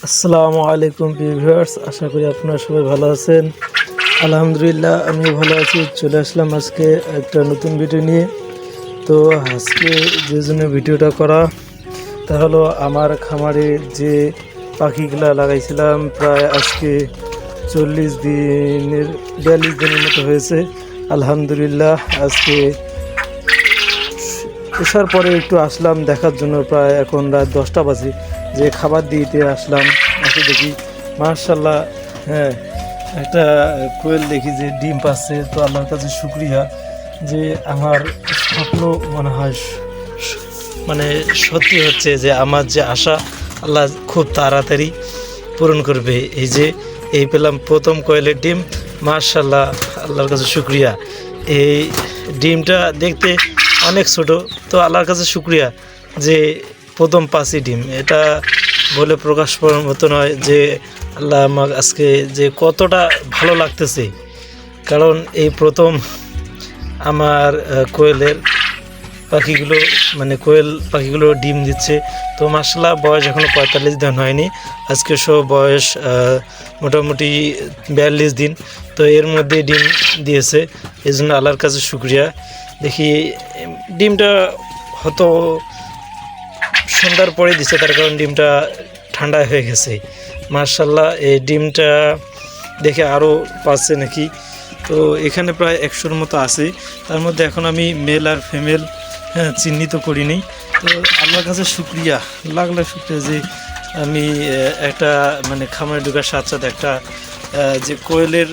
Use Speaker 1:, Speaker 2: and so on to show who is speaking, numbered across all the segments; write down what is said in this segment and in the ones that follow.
Speaker 1: আসসালামু আলাইকুম ভিউয়ার্স, আশা করি আপনারা সবাই ভালো আছেন। আলহামদুলিল্লাহ আমিও ভালো আছি। চলে আসলাম আজকে একটা নতুন ভিডিও নিয়ে। তো আজকে যে জন্য ভিডিওটা করা তা হলো আমার খামারে যে পাখিগুলা লাগাইছিলাম প্রায় আজকে 42 দিনের মতো হয়েছে। আলহামদুলিল্লাহ আজকে আসার পরে একটু আসলাম দেখার জন্য। প্রায় এখন রাত 10টা বাজে, যে খাবার দিতে আসলাম, এসে দেখি মাশাআল্লাহ, হ্যাঁ, একটা কোয়েল দেখি যে ডিম পাচ্ছে। তো আল্লাহর কাছে শুকরিয়া যে আমার স্বপ্ন মনে হয় মানে সত্যি হচ্ছে, যে আমার যে আশা আল্লাহ খুব তাড়াতাড়ি পূরণ করবে। এই পেলাম প্রথম কোয়েলের ডিম, মাশাআল্লাহ, আল্লাহর কাছে শুকরিয়া। এই ডিমটা দেখতে অনেক ছোট, তো আল্লাহর কাছে শুকরিয়া যে প্রথম 5ই ডিম। এটা বলে প্রকাশ করার মতো নয় যে আল্লাহ আমার আজকে যে কতটা ভালো লাগতেছে, কারণ এই প্রথম আমার কোয়েলের পাখিগুলো কোয়েল পাখিগুলো ডিম দিচ্ছে। তো মাশাআল্লাহ বয়স এখনও 45 দিন হয়নি, আজকে সব বয়স মোটামুটি 42 দিন। তো এর মধ্যে ডিম দিয়েছে, এই জন্য আল্লাহর কাছে শুকরিয়া। দেখি ডিমটা হয়তো সন্ধ্যার পরে দিচ্ছে, তার কারণ ডিমটা ঠান্ডা হয়ে গেছে। মাশাআল্লাহ এই ডিমটা দেখে আরও পাচ্ছে নাকি। তো এখানে প্রায় 100-র মতো আছে, তার মধ্যে এখন আমি মেল আর ফিমেল চিহ্নিত করিনি। তো আল্লাহর কাছে শুকরিয়া, লাখ লাখ শুকরিয়া যে আমি একটা খামারে ঢোকার সাথে সাথে একটা যে কোয়েলের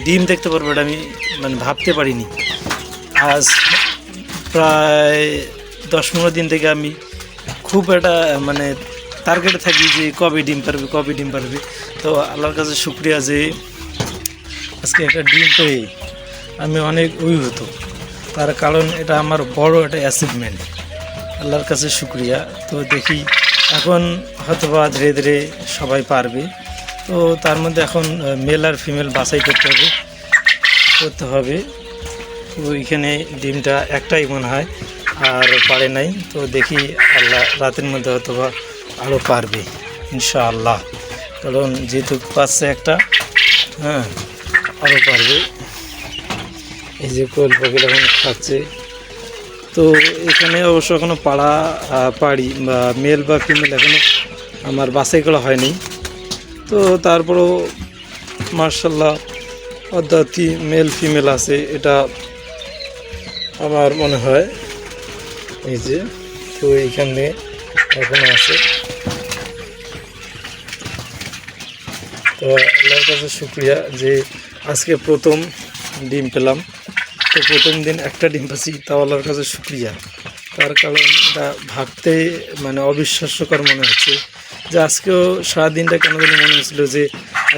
Speaker 1: ডিম দেখতে পারবো, এটা আমি ভাবতে পারিনি। আজ প্রায় 10-15 দিন থেকে আমি খুব একটা টার্গেটে থাকি যে কবে ডিম পারবে। তো আল্লাহর কাছে শুকরিয়া যে আজকে একটা ডিম পেয়ে আমি অনেক অভিভূত, তার কারণ এটা আমার বড় একটা অ্যাচিভমেন্ট। আল্লাহর কাছে শুকরিয়া। তো দেখি এখন হয়তোবা ধীরে ধীরে সবাই পারবে। তো তার মধ্যে এখন মেল আর ফিমেল বাছাই করতে হবে। তো এখানে ডিমটা একটাই মনে হয়, আর পারে নাই। তো দেখি আল্লাহ রাতের মধ্যে হয়তোবা আরও পারবে ইনশাআল্লাহ, কারণ যেহেতু পাচ্ছে একটা, আরও পারবে। এই যে কোয়েল পাখি এখন খাচ্ছে। তো এখানে অবশ্য এখনও পাড়ি বা মেল বা ফিমেল এখনও আমার বাছাই করা হয়নি। তো তারপরেও মাশাআল্লাহ অর্ধাৎ মেল ফিমেল আছে, এটা আমার মনে হয়। এই যে তো এইখানে এখনো আছে। তো আল্লাহর কাছে শুকরিয়া যে আজকে প্রথম ডিম পেলাম। তো প্রথম দিন একটা ডিম পাচ্ছি, তাও আল্লাহর কাছে শুকরিয়া। তার কারণ এটা ভাবতে অবিশ্বাস্যকর মনে হচ্ছে যে আজকেও সারাদিনটা কেন যেন মনে হচ্ছিলো যে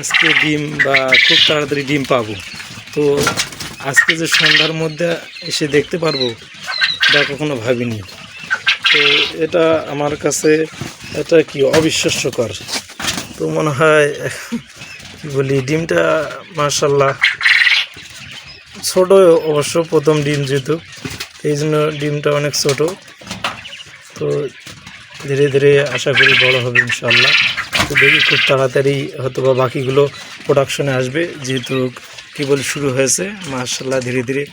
Speaker 1: আজকে ডিম বা খুব তাড়াতাড়ি ডিম পাবো। তো আজকে যে সন্ধ্যার মধ্যে এসে দেখতে পারবো, এটা কখনো ভাবিনি। তো এটা আমার কাছে এটা কি অবিশ্বাস্যকর। তো মনে হয় কি বলি, ডিমটা মাশাআল্লাহ ছোট, অবশ্য প্রথম ডিম যেহেতু, এই জন্য ডিমটা অনেক ছোট। তো ধীরে ধীরে আশা করি বড় হবে ইনশাআল্লাহ। তো দেখি খুব তাড়াতাড়ি হয়তোবা বাকিগুলো প্রোডাকশনে আসবে, যেহেতু কেবল শুরু হয়েছে। মাশাআল্লাহ ধীরে ধীরে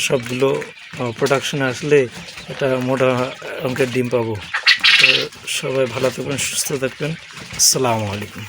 Speaker 1: সবগুলো প্রোডাকশনে আসলে একটা মোটা অঙ্কের ডিম পাবো। তো সবাই ভালো থাকবেন, সুস্থ থাকবেন। আসসালামু আলাইকুম।